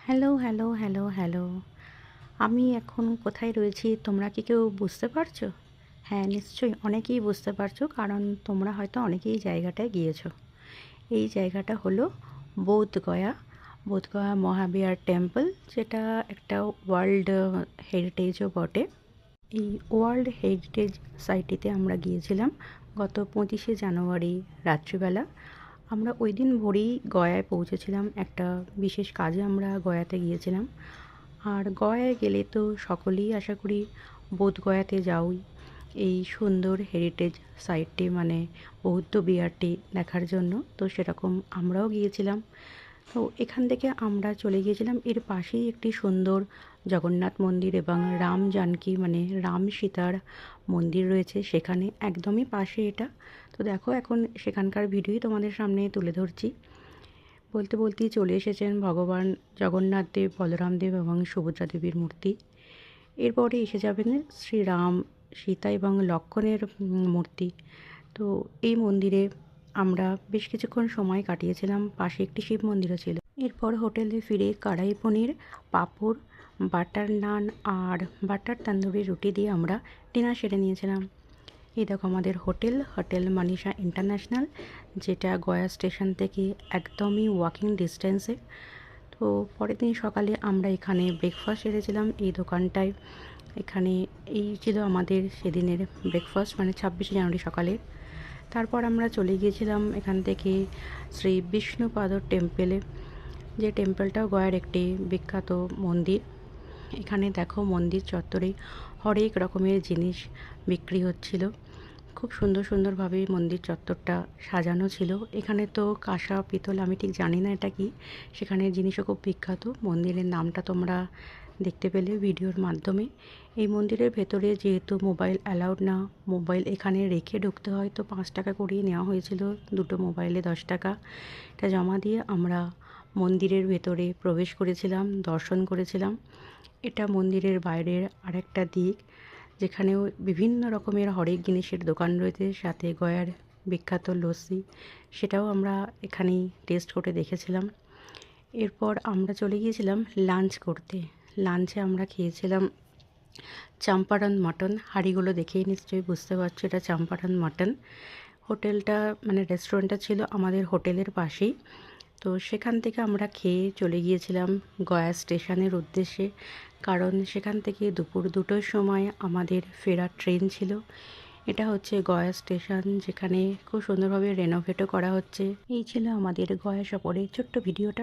Hello, hello, hello, hello. আমি এখন কোথায় রয়েছি তোমরা কি কেউ বুঝতে পারছো? হ্যাঁ, নিশ্চয়ই অনেকেই বুঝতে পারছো কারণ তোমরা হয়তো অনেকেই জায়গাটায় গিয়েছো। এই জায়গাটা হলো বোধগয়া, বোধগয়া মহাবীর টেম্পল, যেটা একটা ওয়ার্ল্ড হেরিটেজও বটে। এই ওয়ার্ল্ড হেরিটেজ সাইটটিতে আমরা গিয়েছিলাম গত 25শে জানুয়ারি রাত্রিবেলা। আমরা ওই দিন ভোরেই গয়ায় পৌঁছেছিলাম, একটা বিশেষ কাজে আমরা গয়াতে গিয়েছিলাম। আর গয়ায় গেলে তো সকলেই আশা করি বোধগয়াতে যাওই এই সুন্দর হেরিটেজ সাইটটি মানে বৌদ্ধ বিহারটি দেখার জন্য। তো সেরকম আমরাও গিয়েছিলাম। তো এখান থেকে আমরা চলে গিয়েছিলাম, এর পাশেই একটি সুন্দর জগন্নাথ মন্দির এবং রাম জানকী মানে রাম সীতার মন্দির রয়েছে সেখানে, একদমই পাশে এটা। তো দেখো এখন সেখানকার ভিডিওই তোমাদের সামনে তুলে ধরছি। বলতে বলতেই চলে এসেছেন ভগবান জগন্নাথ দেব, বলরাম দেব এবং সুভদ্রা দেবীর মূর্তি। এরপরে এসে যাবেন শ্রীরাম, সীতা এবং লক্ষ্মণের মূর্তি। তো এই মন্দিরে আমরা বেশ কিছুক্ষণ সময় কাটিয়েছিলাম, পাশে একটি শিব মন্দিরও ছিল। এরপর হোটেলে ফিরে কড়াই পনির, পাঁপড়, বাটার নান আর বাটার তন্দুরি রুটি দিয়ে আমরা ডিনার সেরে নিয়েছিলাম। এই দেখো আমাদের হোটেল, হোটেল মানিষা ইন্টারন্যাশনাল, যেটা গয়া স্টেশন থেকে একদমই ওয়াকিং ডিস্টেন্সে। তো পরের দিন সকালে আমরা এখানে ব্রেকফাস্ট সেরেছিলাম এই দোকানটায়। এখানে এই ছিল আমাদের সেদিনের ব্রেকফাস্ট মানে 26শে জানুয়ারি সকালে। তারপর আমরা চলে গিয়েছিলাম এখান থেকে শ্রী বিষ্ণুপাদ টেম্পেলে, যে টেম্পলটাও গয়ার একটি বিখ্যাত মন্দির। এখানে দেখো মন্দির চত্বরে হরেক রকমের জিনিস বিক্রি হচ্ছিল। খুব সুন্দর সুন্দরভাবে মন্দির চত্বরটা সাজানো ছিল। এখানে তো কাঁসা পিতল আমি ঠিক জানি না এটা কি, সেখানের জিনিসও খুব বিখ্যাত। মন্দিরের নামটা তোমরা দেখতে পেলে ভিডিওর মাধ্যমে। এই মন্দিরের ভেতরে যেহেতু মোবাইল অ্যালাউড না, মোবাইল এখানে রেখে ঢুকতে হয়, তো 5 টাকা করিয়ে নেওয়া হয়েছিল, দুটো মোবাইলে 10 টাকা। এটা জমা দিয়ে আমরা মন্দিরের ভেতরে প্রবেশ করেছিলাম, দর্শন করেছিলাম। এটা মন্দিরের বাইরের আরেকটা দিক, যেখানেও বিভিন্ন রকমের হরেক জিনিসের দোকান রয়েছে, সাথে গয়ার বিখ্যাত লস্যি, সেটাও আমরা এখানেই টেস্ট করে দেখেছিলাম। এরপর আমরা চলে গিয়েছিলাম লাঞ্চ করতে। লাঞ্চে আমরা খেয়েছিলাম চম্পারন মাটন। হাঁড়িগুলো দেখেই নিশ্চয়ই বুঝতে পারছো এটা চম্পারন মাটন। হোটেলটা মানে রেস্টুরেন্টটা ছিল আমাদের হোটেলের পাশেই। তো সেখান থেকে আমরা খেয়ে চলে গিয়েছিলাম গয়া স্টেশনের উদ্দেশ্যে, কারণ সেখান থেকে দুপুর 2টোর সময় আমাদের ফেরার ট্রেন ছিল। এটা হচ্ছে গয়া স্টেশন, যেখানে খুব সুন্দরভাবে রেনোভেটও করা হচ্ছে। এই ছিল আমাদের গয়া সফরের ছোট্ট ভিডিওটা।